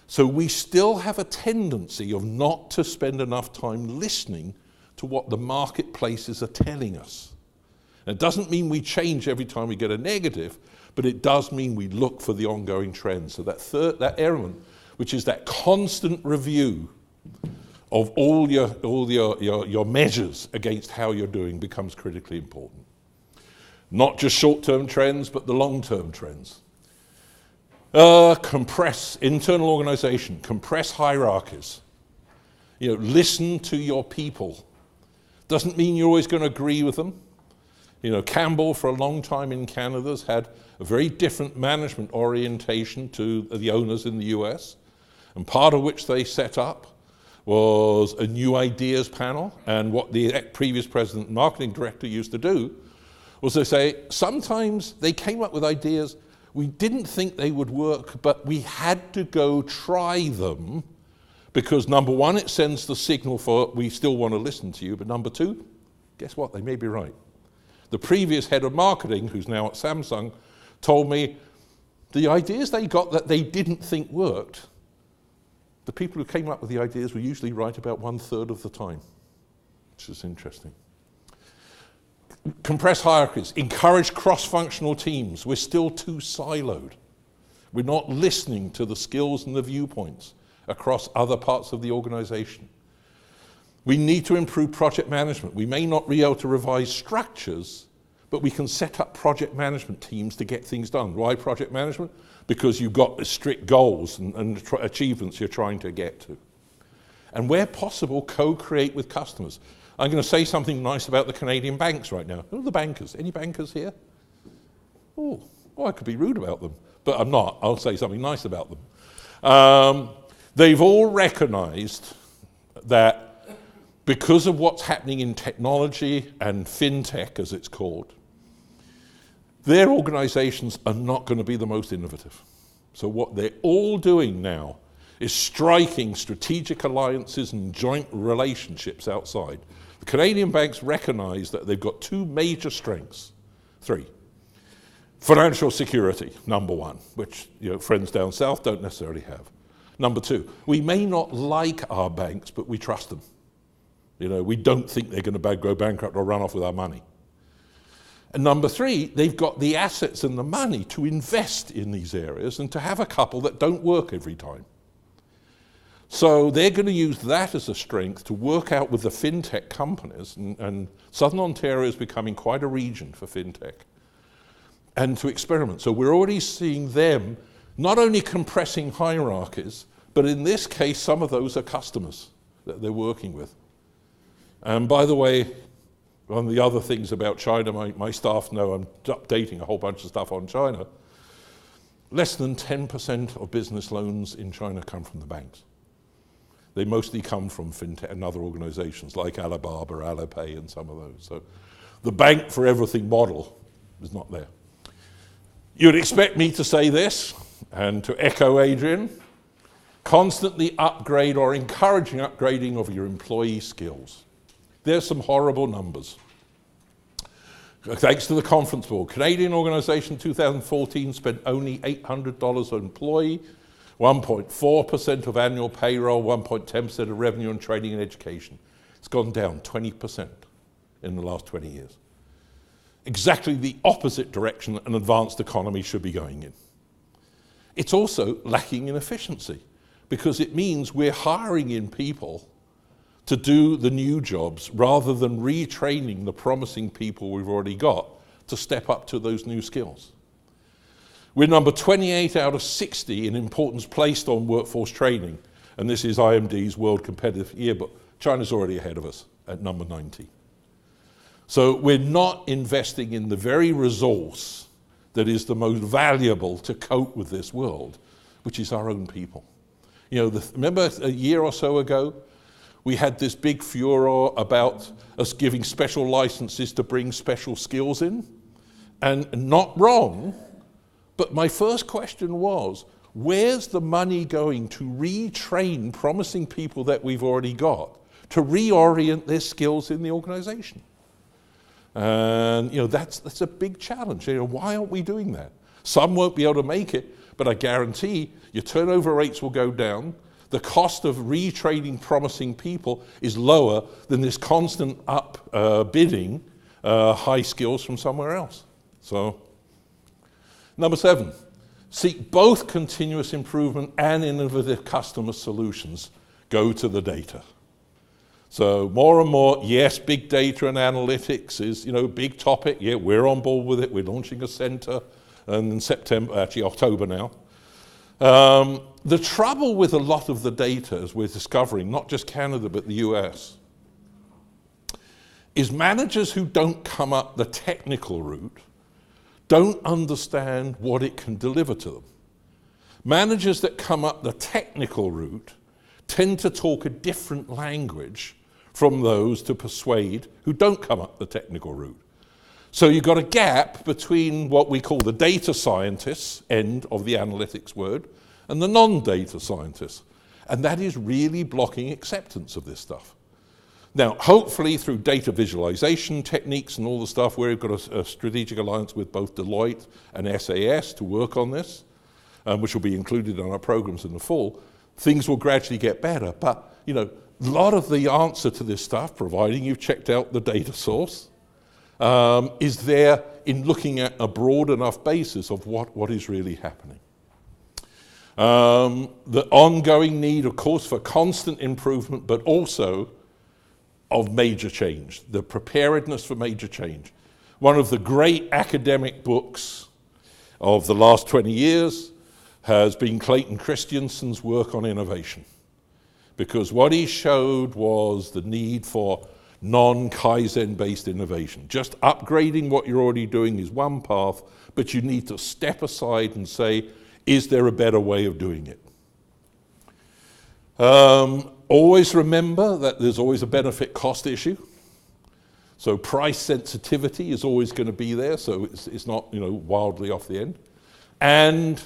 So we still have a tendency of not to spend enough time listening to what the marketplaces are telling us. And it doesn't mean we change every time we get a negative, but it does mean we look for the ongoing trends. So that element, which is that constant review of all your measures against how you're doing, becomes critically important. Not just short-term trends, but the long-term trends. Compress internal organization, compress hierarchies. Listen to your people. Doesn't mean you're always going to agree with them. Campbell for a long time in Canada has had a very different management orientation to the owners in the US, and part of which they set up was a new ideas panel. And what the previous president and marketing director used to do was they say, sometimes they came up with ideas we didn't think they would work, but we had to go try them because number one, it sends the signal for we still want to listen to you, but number two, guess what, they may be right. The previous head of marketing, who's now at Samsung, told me the ideas they got that they didn't think worked, the people who came up with the ideas were usually right about 1/3 of the time, which is interesting. Compress hierarchies, encourage cross-functional teams. We're still too siloed. We're not listening to the skills and the viewpoints across other parts of the organization. We need to improve project management. We may not be able to revise structures, but we can set up project management teams to get things done. Why project management? Because you've got strict goals and achievements you're trying to get to. And where possible, co-create with customers. I'm going to say something nice about the Canadian banks right now. Who are the bankers? Any bankers here? Oh, I could be rude about them, but I'm not. I'll say something nice about them. They've all recognized that because of what's happening in technology and fintech, as it's called, their organizations are not going to be the most innovative. So what they're all doing now is striking strategic alliances and joint relationships outside. The Canadian banks recognize that they've got two major strengths. Three. Financial security, number one, which friends down south don't necessarily have. Number two, we may not like our banks, but we trust them. We don't think they're going to go bankrupt or run off with our money. And number three, they've got the assets and the money to invest in these areas and to have a couple that don't work every time. So they're going to use that as a strength to work out with the fintech companies, and Southern Ontario is becoming quite a region for fintech, and to experiment. So we're already seeing them not only compressing hierarchies, but in this case, some of those are customers that they're working with. And by the way, one of the other things about China, my staff know I'm updating a whole bunch of stuff on China. Less than 10% of business loans in China come from the banks. They mostly come from fintech and other organizations like Alibaba, Alipay, and some of those. So the bank for everything model is not there. You'd expect me to say this, and to echo Adrian, constantly upgrade or encouraging upgrading of your employee skills. There's some horrible numbers. Thanks to the conference board, Canadian organization 2014 spent only $800 an employee, 1.4% of annual payroll, 1.10% of revenue on training and education. It's gone down 20% in the last 20 years. Exactly the opposite direction an advanced economy should be going in. It's also lacking in efficiency because it means we're hiring in people to do the new jobs rather than retraining the promising people we've already got to step up to those new skills. We're number 28 out of 60 in importance placed on workforce training, and this is IMD's World Competitive Yearbook. China's already ahead of us at number 90. So we're not investing in the very resource that is the most valuable to cope with this world, which is our own people. Remember a year or so ago, we had this big furor about us giving special licenses to bring special skills in, and not wrong, but my first question was, where's the money going to retrain promising people that we've already got to reorient their skills in the organization? And that's a big challenge. Why aren't we doing that? Some won't be able to make it, but I guarantee your turnover rates will go down. The cost of retraining promising people is lower than this constant bidding high skills from somewhere else. So, number 7, seek both continuous improvement and innovative customer solutions. Go to the data. So more and more, yes, big data and analytics is, big topic. Yeah, we're on board with it. We're launching a center in September, actually October now. The trouble with a lot of the data, as we're discovering, not just Canada, but the US, is managers who don't come up the technical route don't understand what it can deliver to them. Managers that come up the technical route tend to talk a different language from those to persuade who don't come up the technical route. So you've got a gap between what we call the data scientists, end of the analytics word, and the non-data scientists. And that is really blocking acceptance of this stuff. Now, hopefully through data visualization techniques and all the stuff, we've got a strategic alliance with both Deloitte and SAS to work on this, which will be included on our programs in the fall. Things will gradually get better, but a lot of the answer to this stuff, providing you've checked out the data source, is there in looking at a broad enough basis of what is really happening. The ongoing need, of course, for constant improvement, but also of major change, the preparedness for major change. One of the great academic books of the last 20 years has been Clayton Christensens' work on innovation. Because what he showed was the need for non-Kaizen-based innovation. Just upgrading what you're already doing is one path, but you need to step aside and say, is there a better way of doing it? Always remember that there's always a benefit cost issue. So price sensitivity is always going to be there, so it's not wildly off the end. And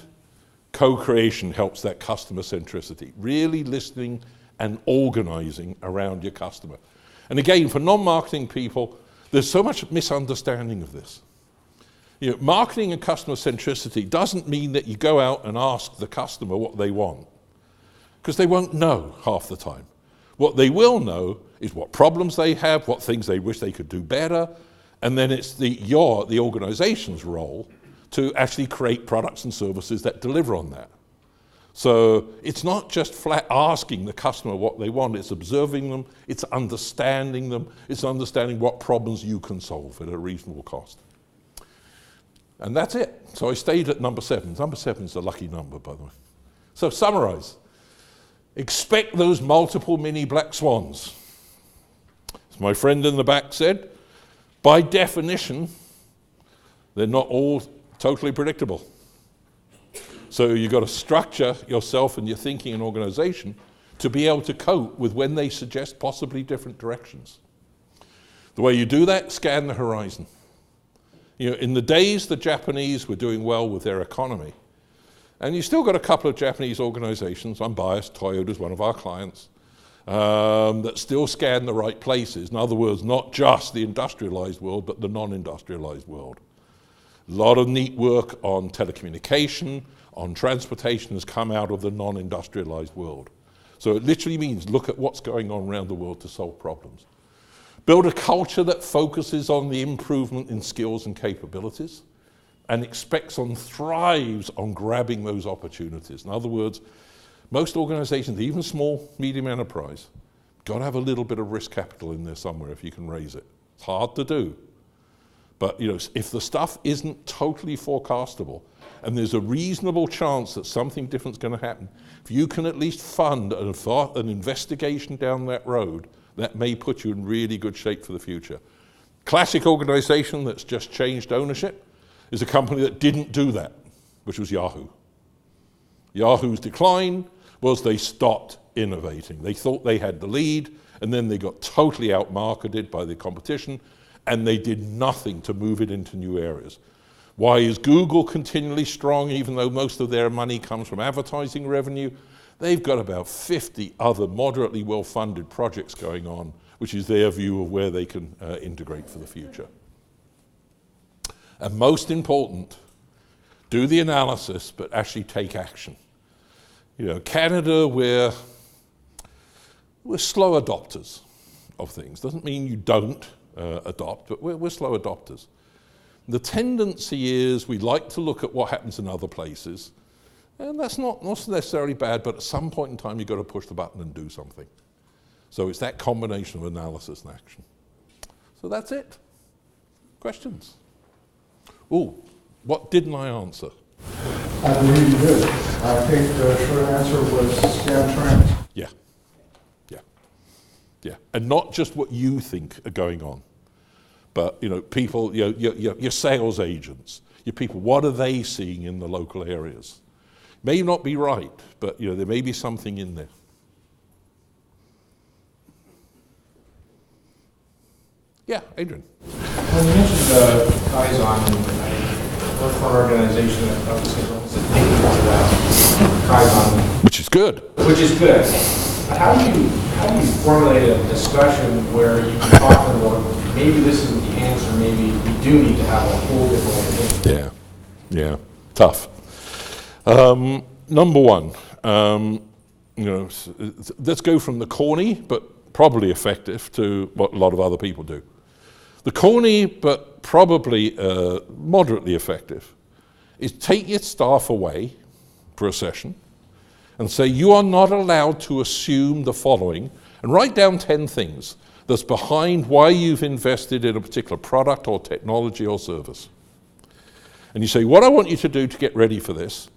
co-creation helps that customer centricity, really listening and organizing around your customer. And again, for non-marketing people, there's so much misunderstanding of this. Marketing and customer centricity doesn't mean that you go out and ask the customer what they want, because they won't know half the time. What they will know is what problems they have, what things they wish they could do better, and then it's the organization's role to actually create products and services that deliver on that. So it's not just flat asking the customer what they want, it's observing them, it's understanding them, it's understanding what problems you can solve at a reasonable cost. And that's it. So I stayed at number 7. Number 7 is a lucky number, by the way. So summarize. Expect those multiple mini black swans. As my friend in the back said, by definition, they're not all totally predictable. So you've got to structure yourself and your thinking and organization to be able to cope with when they suggest possibly different directions. The way you do that, scan the horizon. In the days the Japanese were doing well with their economy, and you still got a couple of Japanese organizations, I'm biased, Toyota's one of our clients, that still scan the right places. In other words, not just the industrialized world, but the non-industrialized world. A lot of neat work on telecommunication, on transportation has come out of the non-industrialized world. So it literally means look at what's going on around the world to solve problems. Build a culture that focuses on the improvement in skills and capabilities and thrives on grabbing those opportunities. In other words, most organizations, even small, medium enterprise, got to have a little bit of risk capital in there somewhere if you can raise it. It's hard to do. But if the stuff isn't totally forecastable and there's a reasonable chance that something different is going to happen, if you can at least fund an investigation down that road, that may put you in really good shape for the future. Classic organization that's just changed ownership is a company that didn't do that, which was Yahoo. Yahoo's decline was they stopped innovating. They thought they had the lead, and then they got totally outmarketed by the competition, and they did nothing to move it into new areas. Why is Google continually strong, even though most of their money comes from advertising revenue? They've got about 50 other moderately well-funded projects going on, which is their view of where they can integrate for the future. And most important, do the analysis, but actually take action. Canada, we're slow adopters of things. Doesn't mean you don't adopt, but we're slow adopters. The tendency is we like to look at what happens in other places, and that's not necessarily bad, but at some point in time you've got to push the button and do something. So it's that combination of analysis and action. So that's it. Questions? Oh, what didn't I answer? I believe you did. I think the short answer was scan trends. Yeah. And not just what you think are going on, but people, your sales agents, your people, what are they seeing in the local areas? May not be right, but there may be something in there. Yeah, Adrian. When you mentioned Kaizen, I work for an organization that focuses on Kaizen. Which is good. Which is good. How do you formulate a discussion where you can talk about maybe this isn't the answer, maybe we do need to have a whole different way of thinking? Yeah, tough. Number one, let's go from the corny but probably effective to what a lot of other people do. The corny but probably moderately effective is take your staff away for a session and say you are not allowed to assume the following, and write down 10 things that's behind why you've invested in a particular product or technology or service. And you say, what I want you to do to get ready for this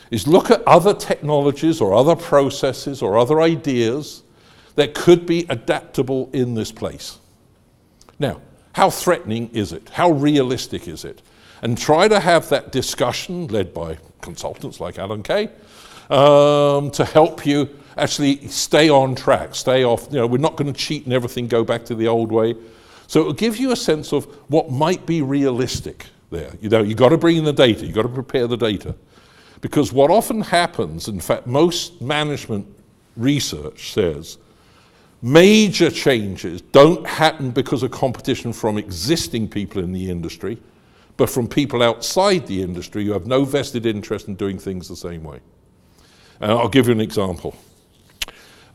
is look at other technologies or other processes or other ideas that could be adaptable in this place. Now, how threatening is it? How realistic is it? And try to have that discussion led by consultants like Alan Kay to help you actually stay on track, stay off. We're not going to cheat and everything go back to the old way. So it'll give you a sense of what might be realistic there. You've got to bring in the data, you've got to prepare the data. Because what often happens, in fact, most management research says, major changes don't happen because of competition from existing people in the industry, but from people outside the industry who have no vested interest in doing things the same way. And I'll give you an example.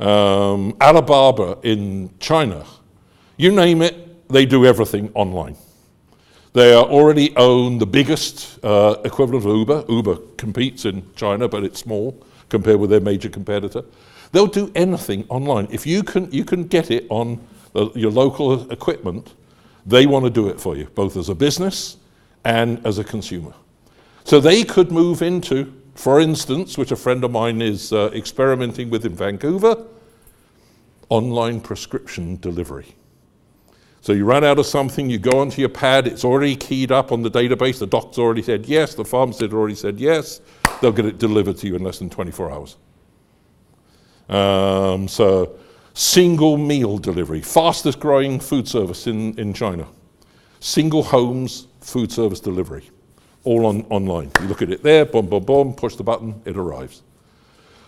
Alibaba in China, you name it, they do everything online. They are already own the biggest equivalent of Uber. Uber competes in China, but it's small compared with their major competitor. They'll do anything online. If you can get it on your local equipment, they want to do it for you, both as a business and as a consumer. So they could move into, for instance, which a friend of mine is experimenting with in Vancouver, online prescription delivery. So you run out of something, you go onto your pad, it's already keyed up on the database, the doctor's already said yes, the pharmacist already said yes, they'll get it delivered to you in less than 24 hours. So single meal delivery, fastest growing food service in China. Single homes food service delivery, all online. You look at it there, boom, boom, boom, push the button, it arrives.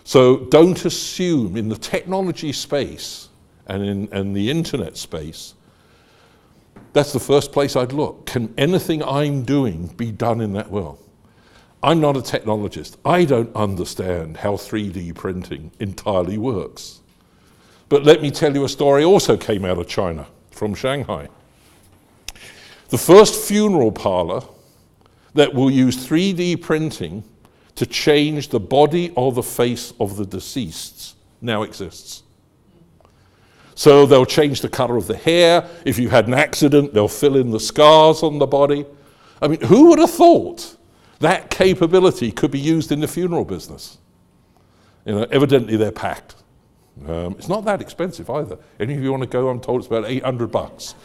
So don't assume in the technology space and in the internet space, that's the first place I'd look. Can anything I'm doing be done in that world? I'm not a technologist. I don't understand how 3D printing entirely works. But let me tell you a story also came out of China, from Shanghai. The first funeral parlor that will use 3D printing to change the body or the face of the deceased now exists. So they'll change the color of the hair. If you had an accident, they'll fill in the scars on the body. I mean, who would have thought that capability could be used in the funeral business? Evidently they're packed. It's not that expensive either. Any of you want to go? I'm told it's about $800.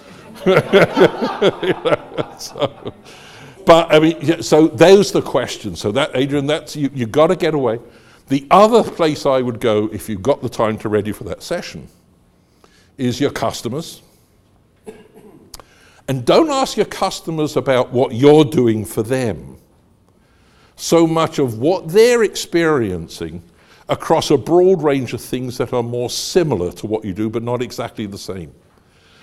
But I mean, so there's the question. So that, Adrian, that's you got to get away. The other place I would go if you've got the time to ready for that session is your customers. And don't ask your customers about what you're doing for them, so much of what they're experiencing across a broad range of things that are more similar to what you do, but not exactly the same.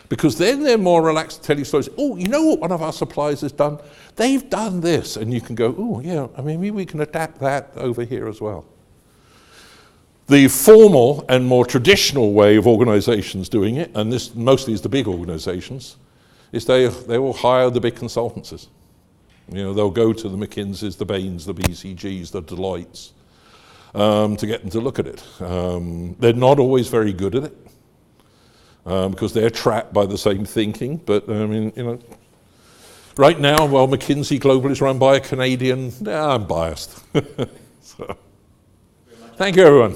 Because then they're more relaxed to tell you stories. Oh, you know what one of our suppliers has done? They've done this. And you can go, oh, yeah, I mean, maybe we can adapt that over here as well. The formal and more traditional way of organizations doing it, and this mostly is the big organizations, is they will hire the big consultancies. You know, they'll go to the McKinseys, the Bains, the BCGs, the Deloittes, to get them to look at it. They're not always very good at it, because they're trapped by the same thinking, but I mean, you know, right now, while McKinsey Global is run by a Canadian, I'm biased. So, thank you, everyone.